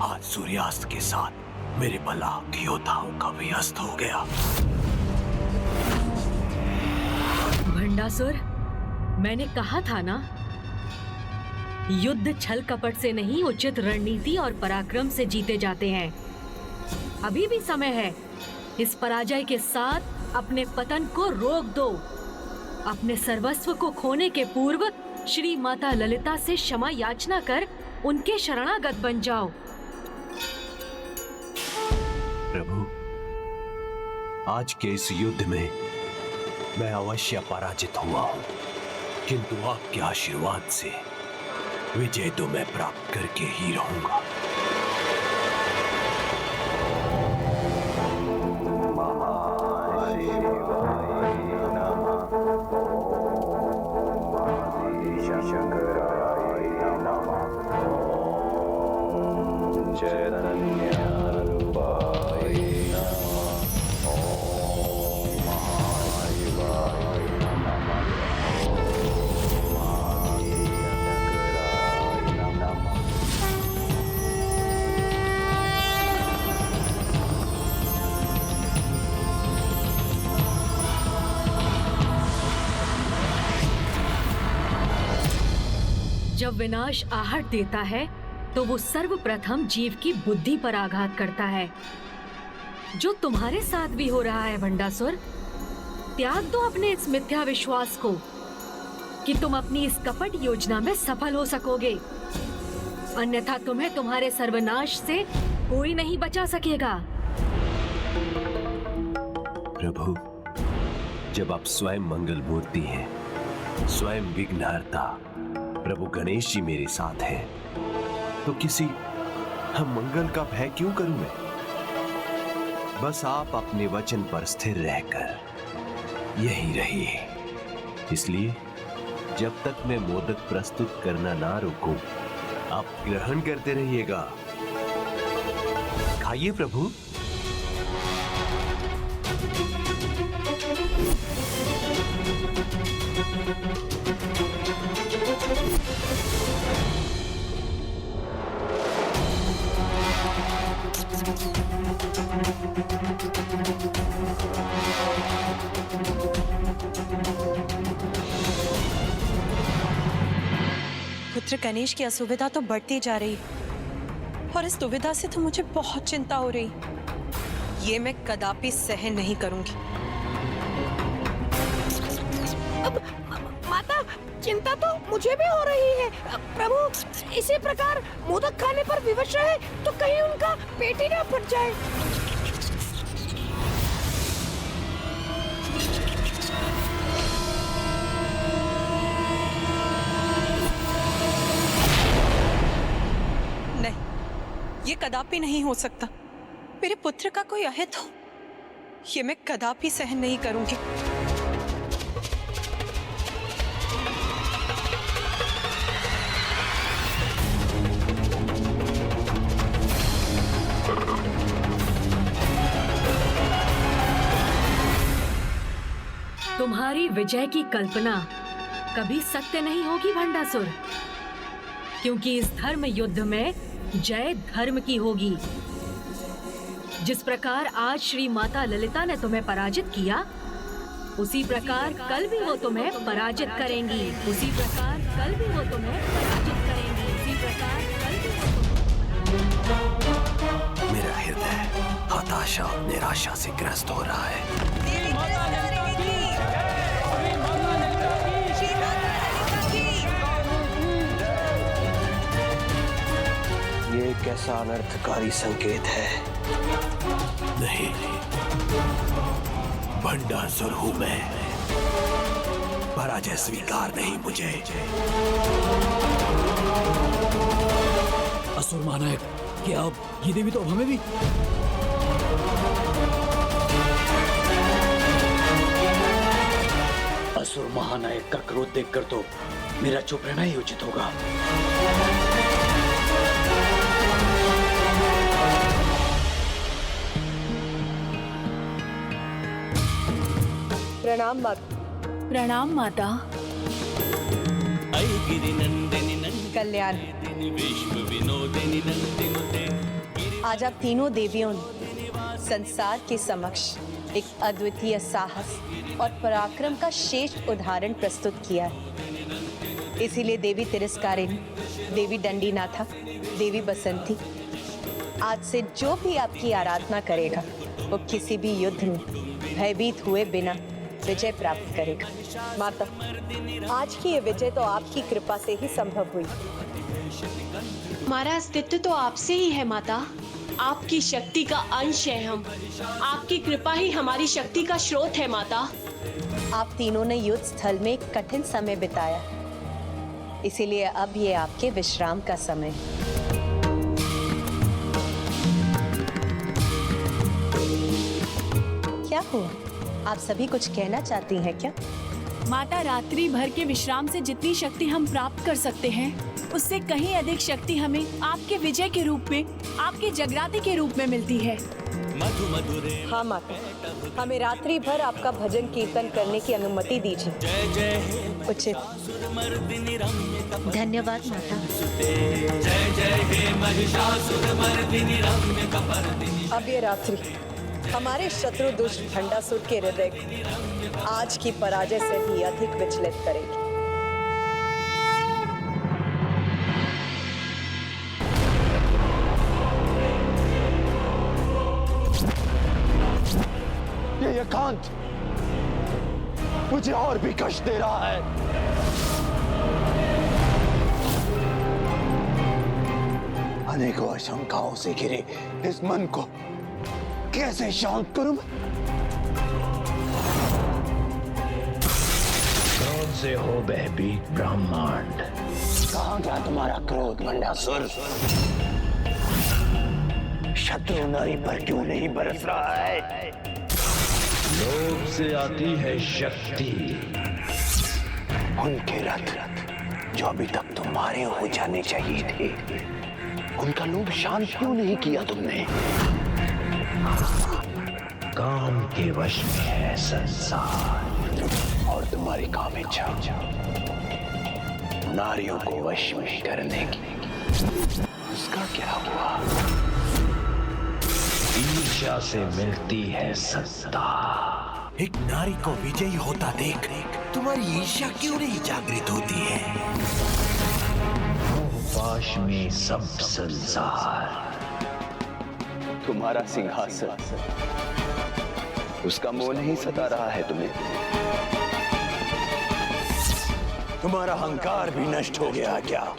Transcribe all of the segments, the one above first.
आज सूर्यास्त के साथ मेरे बलाक योद्धाओं का भी अस्त हो गया। भंडासुर, मैंने कहा था ना, युद्ध छल कपट से नहीं, उचित रणनीति और पराक्रम से जीते जाते हैं। अभी भी समय है। इस पराजय के साथ अपने पतन को रोक दो। अपने सर्वस्व को खोने के पूर्व श्री माता ललिता से क्षमा याचना कर उनके शरणागत बन जाओ। प्रभु, आज के इस युद्ध में मैं अवश्य पराजित हुआ हूं, किंतु आपके आशीर्वाद से विजय तो मैं प्राप्त करके ही रहूंगा। जब विनाश आहट देता है तो वो सर्वप्रथम जीव की बुद्धि पर आघात करता है, जो तुम्हारे साथ भी हो रहा है। भंडासुर, त्याग दो अपने इस मिथ्या विश्वास को कि तुम अपनी इस कपट योजना में सफल हो सकोगे, अन्यथा तुम्हें तुम्हारे सर्वनाश से कोई नहीं बचा सकेगा। प्रभु, जब आप स्वयं मंगल मूर्ति हैं, स्वयं विघ्नहर्ता प्रभु गणेश जी मेरे साथ हैं, तो किसी हम मंगल का भय क्यों करूं मैं? बस आप अपने वचन पर स्थिर रहकर यही रहिए। इसलिए जब तक मैं मोदक प्रस्तुत करना ना रोकूं, आप ग्रहण करते रहिएगा। खाइए प्रभु। पुत्र गणेश की असुविधा तो बढ़ती जा रही और इस दुविधा से तो मुझे बहुत चिंता हो रही। ये मैं कदापि सहन नहीं करूंगी। अब माता, चिंता तो मुझे भी हो रही है। प्रभु, इसी प्रकार मोदक खाने पर विवश रहे तो कहीं उनका पेट ही ना फट जाए। नहीं, ये कदापि नहीं हो सकता। मेरे पुत्र का कोई अहित हो, ये मैं कदापि सहन नहीं करूंगी। तुम्हारी विजय की कल्पना कभी सत्य नहीं होगी भंडासुर, क्योंकि इस धर्म युद्ध में जय धर्म की होगी। जिस प्रकार आज श्री माता ललिता ने तुम्हें पराजित किया, उसी प्रकार कल भी वो तुम्हें पराजित करेंगी। उसी प्रकार कल भी वो तुम्हें पराजित करेंगी। उसी प्रकार कल भी वो तुम्हें। मेरा हृदय हताशा और निराशा से ग्रस्त हो रहा है। ये कैसा अनर्थकारी संकेत है? नहीं, भंडासुर हूं मैं। पराजय स्वीकार नहीं मुझे। असुर महानायक, क्या अब ये देवी तो अब हमें भी? असुर महानायक का क्रोध देखकर तो मेरा चुप रहना ही उचित होगा। प्रणाम माता। प्रणाम माता। कल्याण। विश्व विनोदिनी नंदिनुते आज आप तीनों देवियों ने संसार के समक्ष एक अद्वितीय साहस और पराक्रम का श्रेष्ठ उदाहरण प्रस्तुत किया है। इसीलिए देवी तिरस्कारिणी, देवी दंडीनाथा, देवी बसंती, आज से जो भी आपकी आराधना करेगा वो किसी भी युद्ध में भयभीत हुए बिना विजय प्राप्त करेगा। माता, आज की ये विजय तो आपकी कृपा से ही संभव हुई। हमारा अस्तित्व तो आपसे ही है माता। आपकी शक्ति का अंश है हम। आपकी कृपा ही हमारी शक्ति का स्रोत है माता। आप तीनों ने युद्ध स्थल में एक कठिन समय बिताया, इसीलिए अब ये आपके विश्राम का समय है। क्या हुआ? आप सभी कुछ कहना चाहती हैं क्या? माता, रात्रि भर के विश्राम से जितनी शक्ति हम प्राप्त कर सकते हैं उससे कहीं अधिक शक्ति हमें आपके विजय के रूप में, आपके जगराते के रूप में मिलती है। हाँ माता, हमें रात्रि भर आपका भजन कीर्तन करने की अनुमति दीजिए। उचित। धन्यवाद माता। अब ये रात्रि हमारे शत्रु दुष्ट भंडासुर के हृदय को आज की पराजय से भी अधिक विचलित करेगी। ये एकांत मुझे और भी कष्ट दे रहा है। अनेकों आशंकाओं से घिरे इस मन को कैसे शांत करूं? क्रोध से हो भयभीत ब्रह्मांड। कहां गया तुम्हारा क्रोध भंडासुर? शत्रु नारी पर क्यों नहीं बरस रहा है? लोभ से आती है शक्ति। उनके रथ जो अभी तक तुम्हारे हो जाने चाहिए थे, उनका लोभ शांत क्यों नहीं किया तुमने? काम के वश में है संसार और तुम्हारी काम इच्छा नारियों को वश में करने की। उसका क्या हुआ? ईर्ष्या से मिलती है सत्ता। एक नारी को विजयी होता देख तुम्हारी ईर्ष्या क्यों नहीं जागृत होती है? पाश में सब संसार। तुम्हारा सिंहासन, उसका मोह नहीं सता रहा है तुम्हें? तुम्हारा अहंकार भी नष्ट हो गया क्या?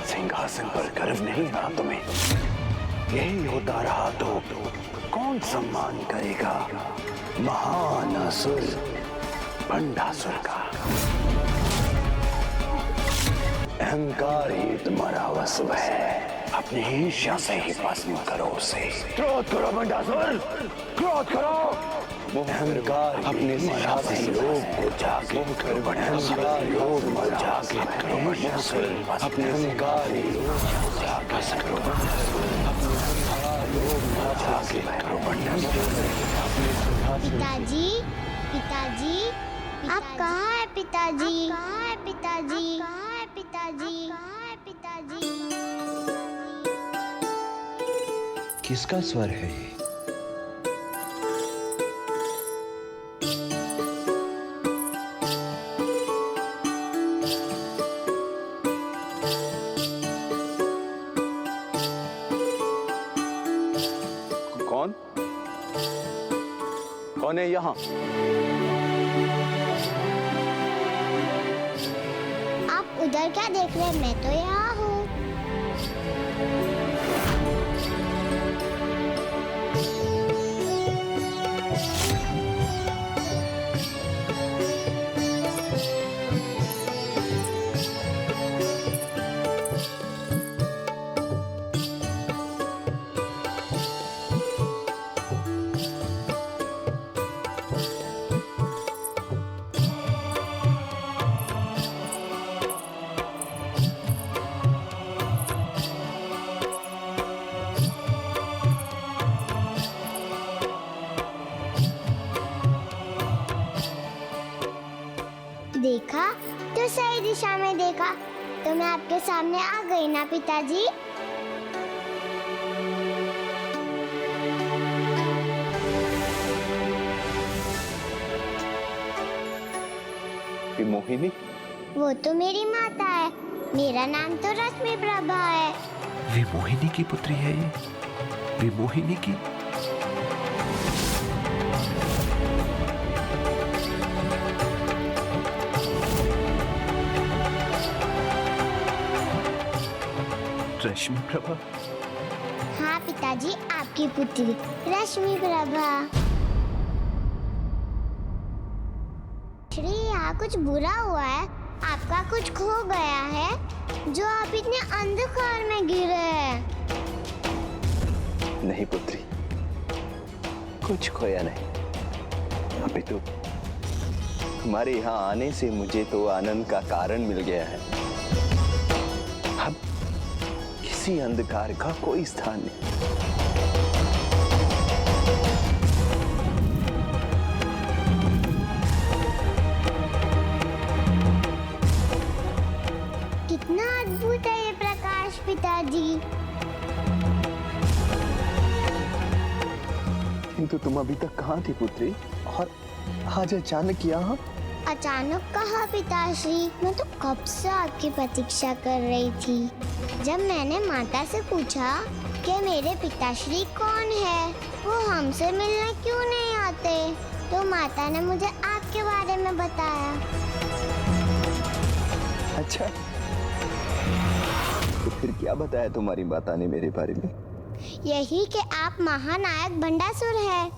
सिंहासन पर गर्व नहीं रहा तुम्हें? यही होता रहा तो कौन सम्मान करेगा महान असुर भंडासुर का? अहंकार ही तुम्हारा वसु है। अपनी ईर्ष्या से ही भस्म करो उसे। क्रोध करो भंडासुर, क्रोध करो। अहंकार अपने से लोभ को जागृत करो भंडासुर। लोभ को जागृत करो भंडासुर। अपने अहंकार ही जागृत करो भंडासुर। पिताजी, पिताजी, आप कहाँ हैं पिताजी? कहाँ हैं पिताजी? कहाँ हैं पिताजी? कहाँ हैं पिताजी? किसका स्वर है ये? कौन? कौन है यहाँ? आप उधर क्या देख रहे हैं? मैं तो यहाँ हूँ। देखा तो सही दिशा में देखा तो मैं आपके सामने आ गई ना पिताजी। मोहिनी? वो तो मेरी माता है। मेरा नाम तो रश्मि प्रभा है। वे मोहिनी की पुत्री है ये? वे मोहिनी की? रश्मि प्रभा? हाँ पिताजी, आपकी पुत्री रश्मि प्रभा। श्री, यहाँ कुछ बुरा हुआ है। आपका कुछ खो गया है जो आप इतने अंधकार में गिरे हैं। नहीं पुत्री, कुछ खोया नहीं। अभी तो तुम्हारे यहाँ आने से मुझे तो आनंद का कारण मिल गया है। अब किसी अंधकार का कोई स्थान नहीं। कितना अद्भुत है ये प्रकाश पिताजी। किंतु तुम अभी तक कहाँ थी पुत्री, और आज अचानक यहाँ? अचानक कहा पिताश्री, मैं तो कब से आपकी प्रतीक्षा कर रही थी। जब मैंने माता से पूछा कि मेरे पिताश्री कौन है, वो हमसे मिलने क्यों नहीं आते, तो माता ने मुझे आपके बारे में बताया। अच्छा, तो फिर क्या बताया तुम्हारी माता ने मेरे बारे में? यही कि आप महानायक भंडासुर हैं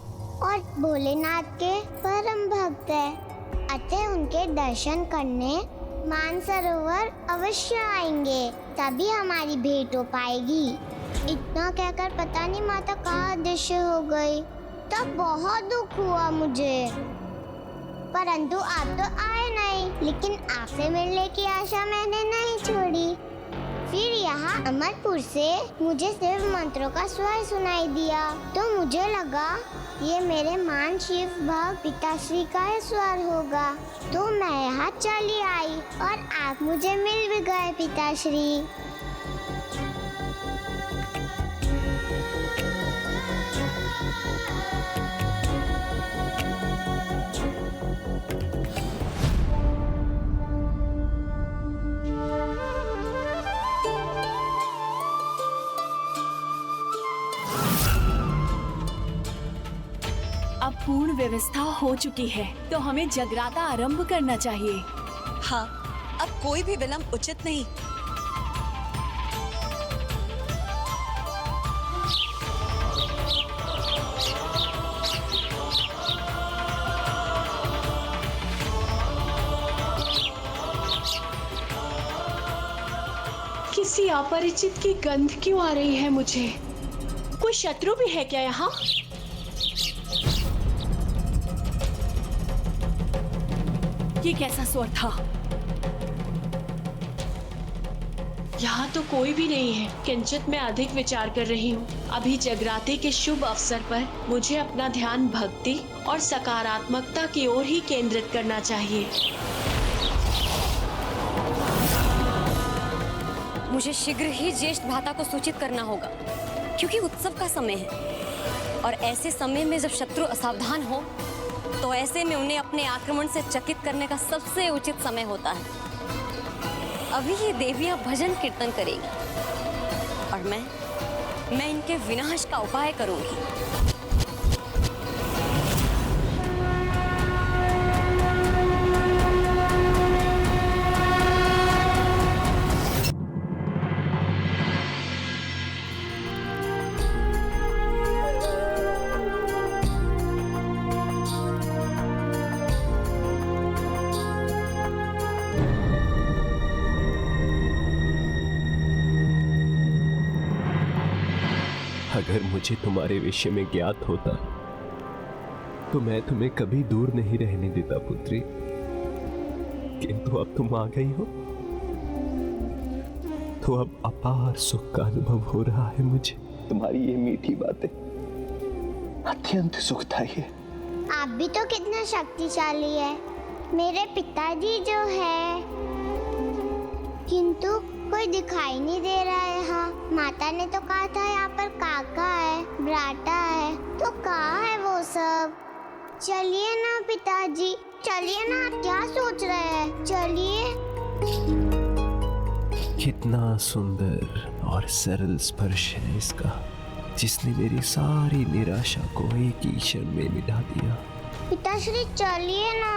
और भोलेनाथ के परम भक्त हैं। अतः उनके दर्शन करने मानसरोवर अवश्य आएंगे, तभी हमारी भेंट हो पाएगी। इतना कहकर पता नहीं माता कहाँ अदृश्य हो गई। तब बहुत दुख हुआ मुझे, परंतु आप तो आए नहीं। लेकिन आपसे मिलने की आशा मैंने नहीं छोड़ी। फिर यहाँ अमरपुर से मुझे शिव मंत्रों का स्वर सुनाई दिया, तो मुझे लगा ये मेरे मान शिव भक्त पिताश्री का ही स्वर होगा। तो मैं यहाँ चली आई और आप मुझे मिल भी गए पिताश्री। अब पूर्ण व्यवस्था हो चुकी है, तो हमें जगराता आरंभ करना चाहिए। हाँ, अब कोई भी विलंब उचित नहीं। किसी अपरिचित की गंध क्यों आ रही है मुझे? कोई शत्रु भी है क्या यहाँ? ये कैसा स्वर था? यहाँ तो कोई भी नहीं है। किंचित मैं अधिक विचार कर रही हूँ। अभी जगराते के शुभ अवसर पर मुझे अपना ध्यान भक्ति और सकारात्मकता की ओर ही केंद्रित करना चाहिए। मुझे शीघ्र ही ज्येष्ठ भ्राता को सूचित करना होगा, क्योंकि उत्सव का समय है और ऐसे समय में जब शत्रु असावधान हो तो ऐसे में उन्हें अपने आक्रमण से चकित करने का सबसे उचित समय होता है। अभी ये देवियां भजन कीर्तन करेंगी और मैं इनके विनाश का उपाय करूंगी। अगर मुझे तुम्हारे विषय में ज्ञात होता तो मैं तुम्हें कभी दूर नहीं रहने देता पुत्री, किंतु अब तुम आ गई हो तो अब अपार सुख का अनुभव हो रहा है मुझे। तुम्हारी ये मीठी बातें अत्यंत सुखदायी है। आप भी तो कितना शक्तिशाली है। मेरे पिताजी जो है, किंतु कोई दिखाई नहीं दे रहा है यहाँ। माता ने तो कहा था यहाँ पर काका है, ब्राटा है, तो कहाँ है वो सब? चलिए ना पिताजी, चलिए ना, आप क्या सोच रहे हैं? चलिए। कितना सुंदर और सरल स्पर्श है इसका, जिसने मेरी सारी निराशा को एक ही क्षण में मिटा दिया। पिताश्री चलिए ना।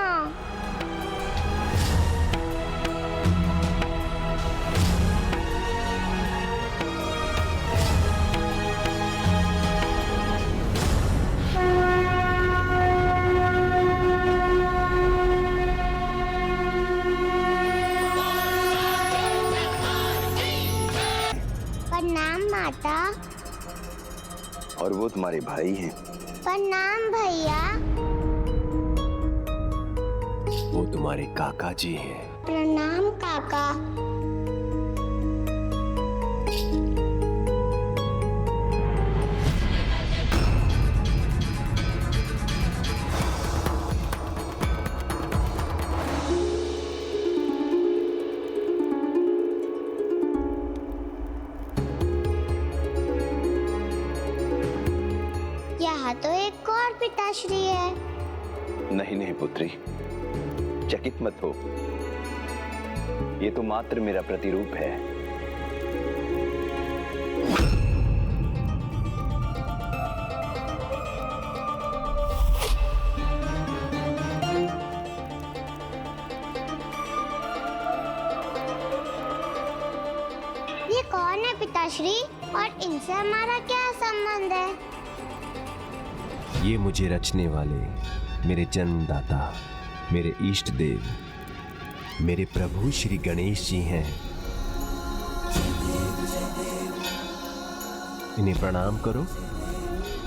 प्रणाम माता। और वो तुम्हारे भाई हैं। प्रणाम भैया। वो तुम्हारे काका जी हैं। प्रणाम काका। यहाँ तो एक और पिताश्री है। नहीं नहीं पुत्री, चकित मत हो, ये तो मात्र मेरा प्रतिरूप है। ये कौन है पिताश्री, और इनसे हमारा क्या संबंध है? ये मुझे रचने वाले मेरे जन्मदाता, मेरे इष्ट देव, मेरे प्रभु श्री गणेश जी हैं। इन्हें प्रणाम करो।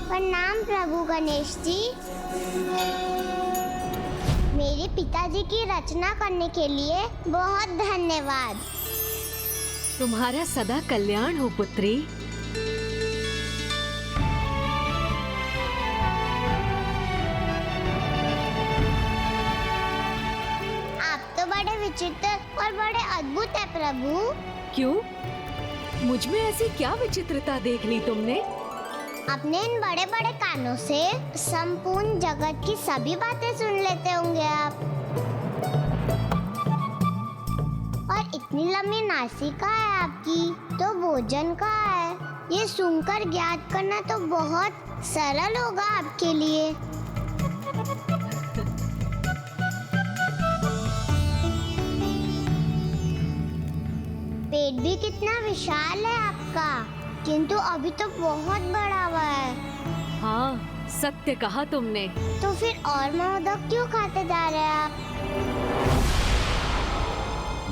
प्रणाम प्रभु गणेश जी। मेरे पिताजी की रचना करने के लिए बहुत धन्यवाद। तुम्हारा सदा कल्याण हो पुत्री। बड़े विचित्र और बड़े अद्भुत है प्रभु। क्यों? मुझ में ऐसी क्या विचित्रता देख ली तुमने? अपने इन बड़े बड़े कानों से संपूर्ण जगत की सभी बातें सुन लेते होंगे आप। और इतनी लंबी नासिका है आपकी, तो भोजन कहाँ है? ये सुनकर ज्ञात करना तो बहुत सरल होगा आपके लिए। पेट भी कितना विशाल है आपका, किंतु अभी तो बहुत बड़ा हुआ है। हाँ, सत्य कहा तुमने। तो फिर और मोदक क्यों खाते जा रहे हैं आप?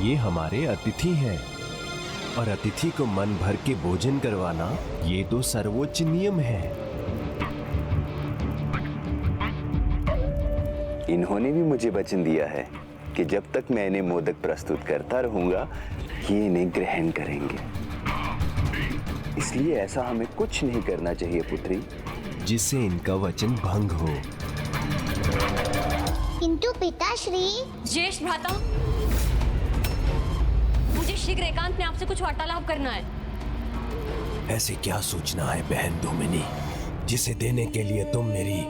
ये हमारे अतिथि हैं, और अतिथि को मन भर के भोजन करवाना ये तो सर्वोच्च नियम है। इन्होंने भी मुझे वचन दिया है कि जब तक मैं इन्हें मोदक प्रस्तुत करता रहूंगा, ये इन्हें ग्रहण करेंगे। इसलिए ऐसा हमें कुछ नहीं करना चाहिए पुत्री, जिससे इनका वचन भंग हो। किंतु पिताश्री। ज्येष्ठ भ्राता, मुझे शीघ्र एकांत में आपसे कुछ वार्तालाप करना है। ऐसे क्या सोचना है बहन दोमिनी, जिसे देने के लिए तुम मेरी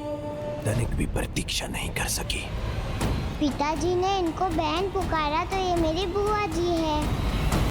तनिक भी प्रतीक्षा नहीं कर सकी? पिताजी ने इनको बहन पुकारा तो ये मेरी बुआ जी है।